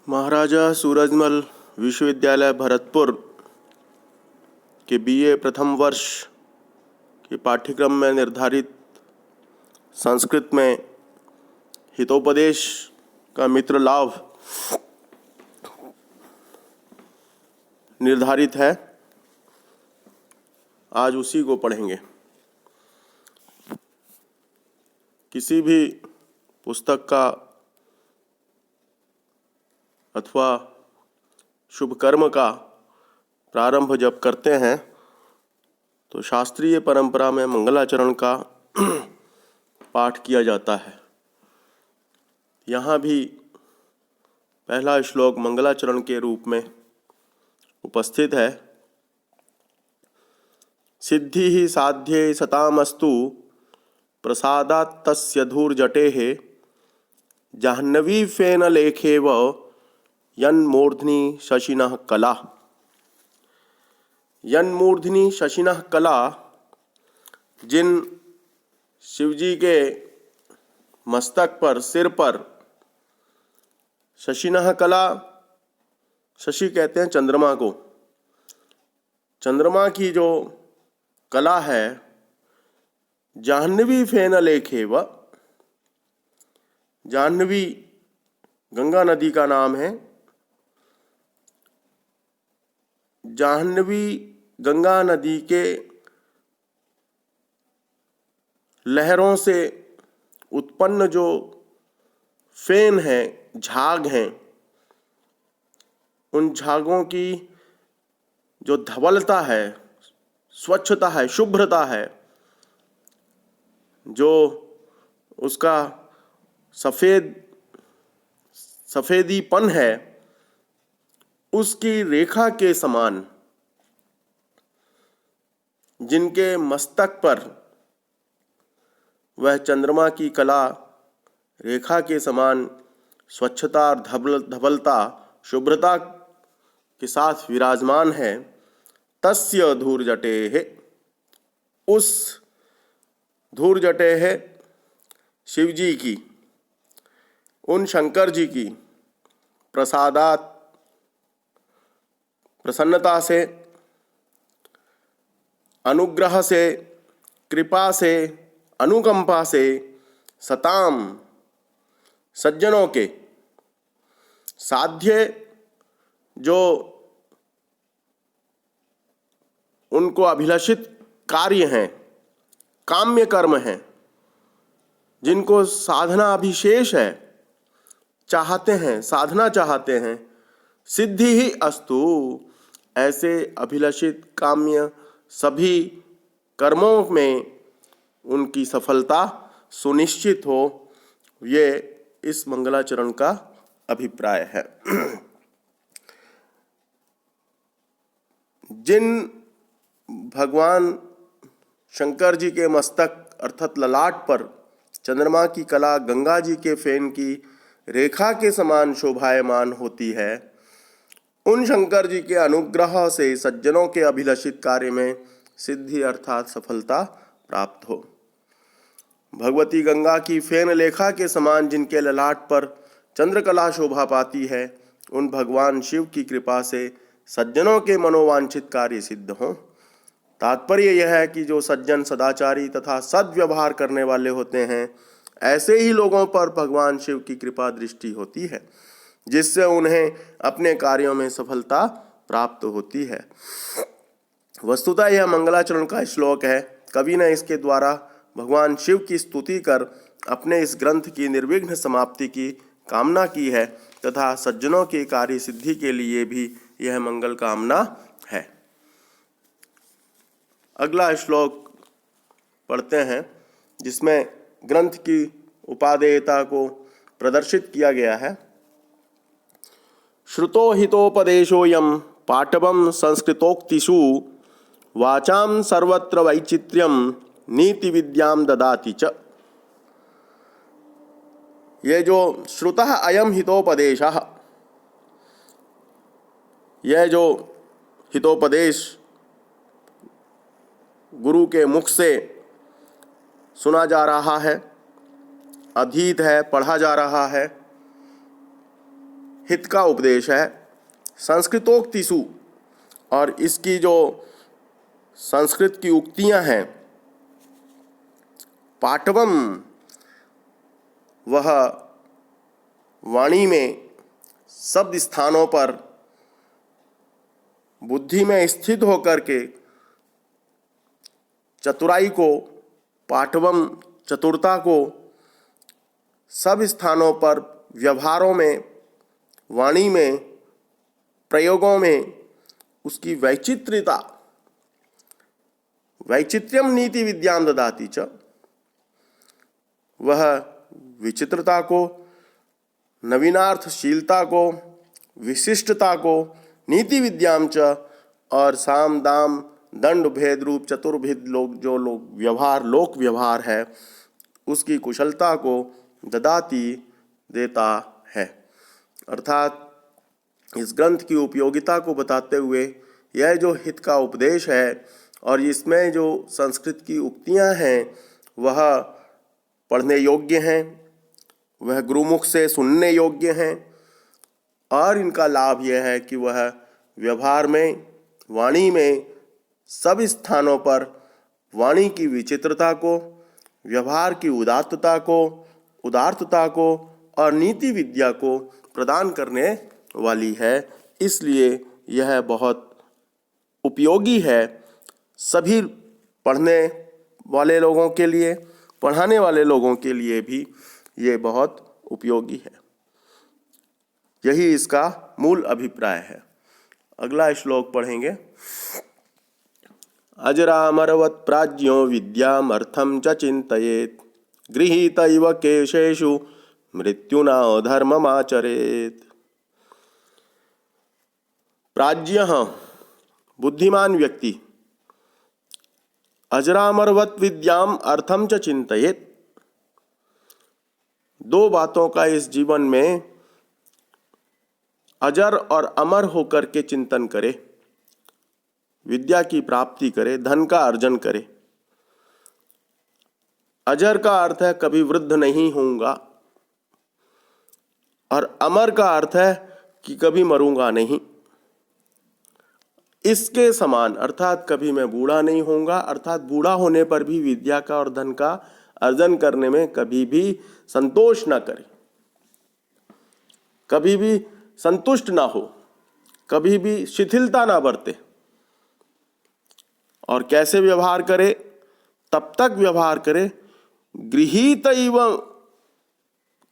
महाराजा सूरजमल विश्वविद्यालय भरतपुर के बीए प्रथम वर्ष के पाठ्यक्रम में निर्धारित संस्कृत में हितोपदेश का मित्र लाभ निर्धारित है। आज उसी को पढ़ेंगे। किसी भी पुस्तक का अथवा शुभ कर्म का प्रारंभ जब करते हैं तो शास्त्रीय परंपरा में मंगलाचरण का पाठ किया जाता है। यहाँ भी पहला श्लोक मंगलाचरण के रूप में उपस्थित है। सिद्धि ही साध्ये सतामस्तु प्रसादात् तस्य धूर्जटेः जाह्नवी फेन लेखेव यन्मूर्ध्नि शशिनः कला। यन्मूर्ध्नि शशिनः कला, जिन शिवजी के मस्तक पर, सिर पर शशिनः कला, शशि कहते हैं चंद्रमा को। चंद्रमा की जो कला है, जाह्नवी फेन लेखेव, जाह्नवी गंगा नदी का नाम है। जाह्नवी गंगा नदी के लहरों से उत्पन्न जो फेन है, झाग हैं, उन झागों की जो धवलता है, स्वच्छता है, शुभ्रता है, जो उसका सफेदीपन है, उसकी रेखा के समान, जिनके मस्तक पर वह चंद्रमा की कला रेखा के समान स्वच्छता और धवलता, शुभ्रता के साथ विराजमान है, तस्य धूर्जटेः, उस धूर्जटेः शिवजी की, उन शंकर जी की प्रसादात, प्रसन्नता से, अनुग्रह से, कृपा से, अनुकंपा से, सताम, सज्जनों के, साध्य जो उनको अभिलषित कार्य हैं, काम्य कर्म हैं, जिनको साधना अभिशेष है, चाहते हैं, साधना चाहते हैं, सिद्धि ही अस्तु, ऐसे अभिलषित काम्य सभी कर्मों में उनकी सफलता सुनिश्चित हो, ये इस मंगलाचरण का अभिप्राय है। जिन भगवान शंकर जी के मस्तक अर्थात ललाट पर चंद्रमा की कला गंगा जी के फेन की रेखा के समान शोभायमान होती है, उन शंकर जी के अनुग्रह से सज्जनों के अभिलषित कार्य में सिद्धि अर्थात सफलता प्राप्त हो। भगवती गंगा की फेन लेखा के समान जिनके ललाट पर चंद्रकला शोभा पाती है, उन भगवान शिव की कृपा से सज्जनों के मनोवांछित कार्य सिद्ध हों। तात्पर्य यह है कि जो सज्जन सदाचारी तथा सद्व्यवहार करने वाले होते हैं, ऐसे ही लोगों पर भगवान शिव की कृपा दृष्टि होती है, जिससे उन्हें अपने कार्यों में सफलता प्राप्त होती है। वस्तुतः यह मंगलाचरण का श्लोक है। कवि ने इसके द्वारा भगवान शिव की स्तुति कर अपने इस ग्रंथ की निर्विघ्न समाप्ति की कामना की है तथा सज्जनों की कार्य सिद्धि के लिए भी यह मंगल कामना है। अगला श्लोक पढ़ते हैं, जिसमें ग्रंथ की उपादेयता को प्रदर्शित किया गया है। श्रुतो हितोपदेशोऽयं पाटवं संस्कृतोक्तिषु वाचां सर्वत्र वैचित्र्यं नीति विद्यां ददाति च। ये जो श्रुतः अयम हितोपदेशः, यह जो हितोपदेश गुरु के मुख से सुना जा रहा है, अधीत है, पढ़ा जा रहा है, हित का उपदेश है। संस्कृतोक्तिषु, और इसकी जो संस्कृत की उक्तियां हैं, पाटवम, वह वाणी में शब्द स्थानों पर बुद्धि में स्थित होकर के चतुराई को, पाटवम चतुरता को सब स्थानों पर व्यवहारों में, वाणी में, प्रयोगों में उसकी वैचित्र्यता, वैचित्र्यम नीति विद्याम ददाति च, वह विचित्रता को, नवीनार्थशीलता को, विशिष्टता को, नीति विद्याम च, और साम दाम दंड भेद रूप चतुर्भिद लोक व्यवहार है, उसकी कुशलता को ददाति, देता है। अर्थात इस ग्रंथ की उपयोगिता को बताते हुए यह जो हित का उपदेश है और इसमें जो संस्कृत की उक्तियां हैं वह पढ़ने योग्य हैं, वह गुरुमुख से सुनने योग्य हैं, और इनका लाभ यह है कि वह व्यवहार में, वाणी में, सब स्थानों पर वाणी की विचित्रता को, व्यवहार की उदारता को और नीति विद्या को प्रदान करने वाली है। इसलिए यह बहुत उपयोगी है सभी पढ़ने वाले लोगों के लिए, पढ़ाने वाले लोगों के लिए भी ये बहुत उपयोगी है। यही इसका मूल अभिप्राय है। अगला श्लोक पढ़ेंगे। अजरामरवत् प्राज्ञो विद्यामर्थं च चिन्तयेत्, गृहीत इव केशेषु मृत्युना धर्ममाचरेत्। प्राज्ञ, बुद्धिमान व्यक्ति, अजरामरवत् विद्याम अर्थम च चिन्तयेत्, दो बातों का इस जीवन में अजर और अमर होकर के चिंतन करे, विद्या की प्राप्ति करे, धन का अर्जन करे। अजर का अर्थ है कभी वृद्ध नहीं होऊंगा, और अमर का अर्थ है कि कभी मरूंगा नहीं। इसके समान अर्थात कभी मैं बूढ़ा नहीं होऊंगा, अर्थात बूढ़ा होने पर भी विद्या का और धन का अर्जन करने में कभी भी संतोष न करे, कभी भी संतुष्ट ना हो, कभी भी शिथिलता ना बरते। और कैसे व्यवहार करे? तब तक व्यवहार करे गृहीत इव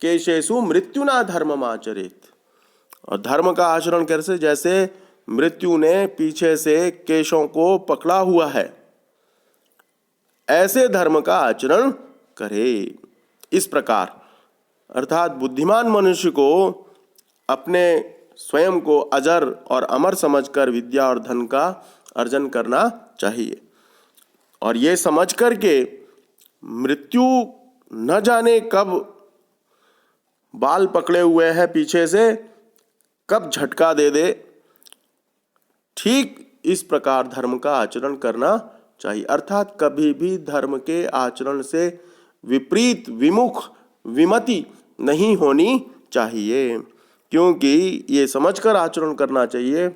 केशेषु मृत्युना धर्ममाचरेत्, और धर्म का आचरण कैसे? जैसे मृत्यु ने पीछे से केशों को पकड़ा हुआ है, ऐसे धर्म का आचरण करे। इस प्रकार अर्थात बुद्धिमान मनुष्य को अपने स्वयं को अजर और अमर समझकर विद्या और धन का अर्जन करना चाहिए, और ये समझ करके मृत्यु न जाने कब बाल पकड़े हुए हैं पीछे से, कब झटका दे दे, ठीक इस प्रकार धर्म का आचरण करना चाहिए। अर्थात कभी भी धर्म के आचरण से विपरीत, विमुख, विमति नहीं होनी चाहिए, क्योंकि ये समझकर आचरण करना चाहिए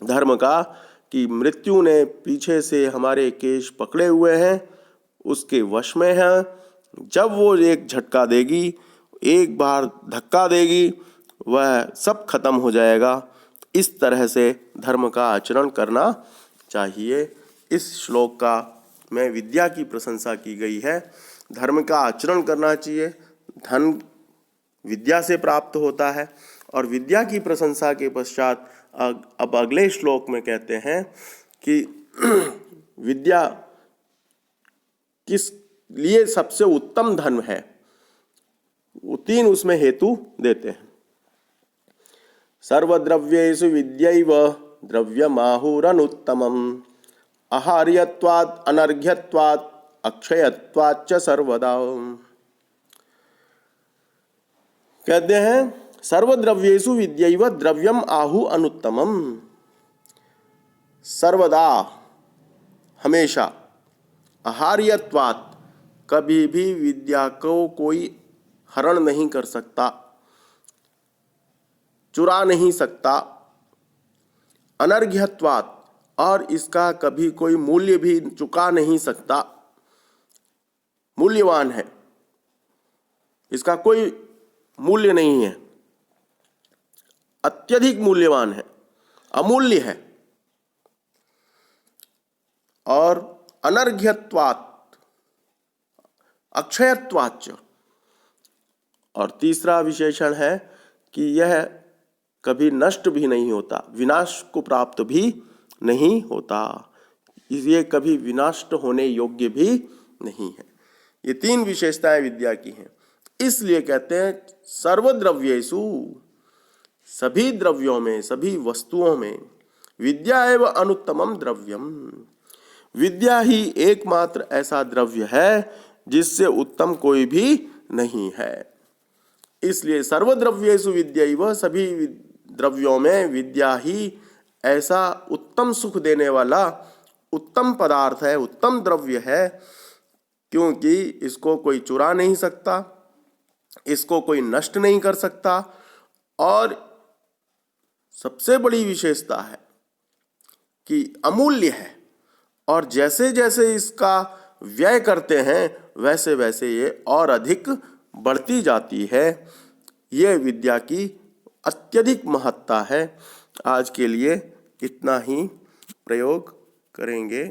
धर्म का कि मृत्यु ने पीछे से हमारे केश पकड़े हुए हैं, उसके वश में हैं। जब वो एक झटका देगी, एक बार धक्का देगी, वह सब खत्म हो जाएगा। इस तरह से धर्म का आचरण करना चाहिए। इस श्लोक का में विद्या की प्रशंसा की गई है। धर्म का आचरण करना चाहिए, धन विद्या से प्राप्त होता है। और विद्या की प्रशंसा के पश्चात अब अगले श्लोक में कहते हैं कि विद्या किस लिए सबसे उत्तम धन है। वो 3 उसमें हेतु देते हैं। सर्वद्रव्येषु विद्यैव द्रव्यमाहुरनुत्तमम्, आहार्यत्वात् अनर्घ्यत्वात् अक्षयत्वात् च सर्वदा। कहते हैं सर्वद्रव्येषु विद्यैव द्रव्यम आहु अनुत्तमम्, सर्वदा, हमेशा, आहार्यत्वात्, कभी भी विद्या को कोई हरण नहीं कर सकता, चुरा नहीं सकता, अनर्घ्यत्वात्, और इसका कभी कोई मूल्य भी चुका नहीं सकता, मूल्यवान है, इसका कोई मूल्य नहीं है, अत्यधिक मूल्यवान है, अमूल्य है। और अनर्घ्यत्वात्, अक्षयत्वाच्च, और तीसरा विशेषण है कि यह कभी नष्ट भी नहीं होता, विनाश को प्राप्त भी नहीं होता, ये कभी विनष्ट होने योग्य भी नहीं है। ये तीन विशेषताएं विद्या की हैं। इसलिए कहते हैं सर्वद्रव्येषु, सभी द्रव्यों में, सभी वस्तुओं में, विद्या एव अनुत्तमम द्रव्यम, विद्या ही एकमात्र ऐसा द्रव्य है जिससे उत्तम कोई भी नहीं है। इसलिए सर्वद्रव्येषु विद्यैव, सभी द्रव्यों में विद्या ही ऐसा उत्तम सुख देने वाला उत्तम पदार्थ है, उत्तम द्रव्य है, क्योंकि इसको कोई चुरा नहीं सकता, इसको कोई नष्ट नहीं कर सकता, और सबसे बड़ी विशेषता है कि अमूल्य है, और जैसे जैसे इसका व्यय करते हैं वैसे वैसे ये और अधिक बढ़ती जाती है। ये विद्या की अत्यधिक महत्ता है। आज के लिए इतना ही प्रयोग करेंगे।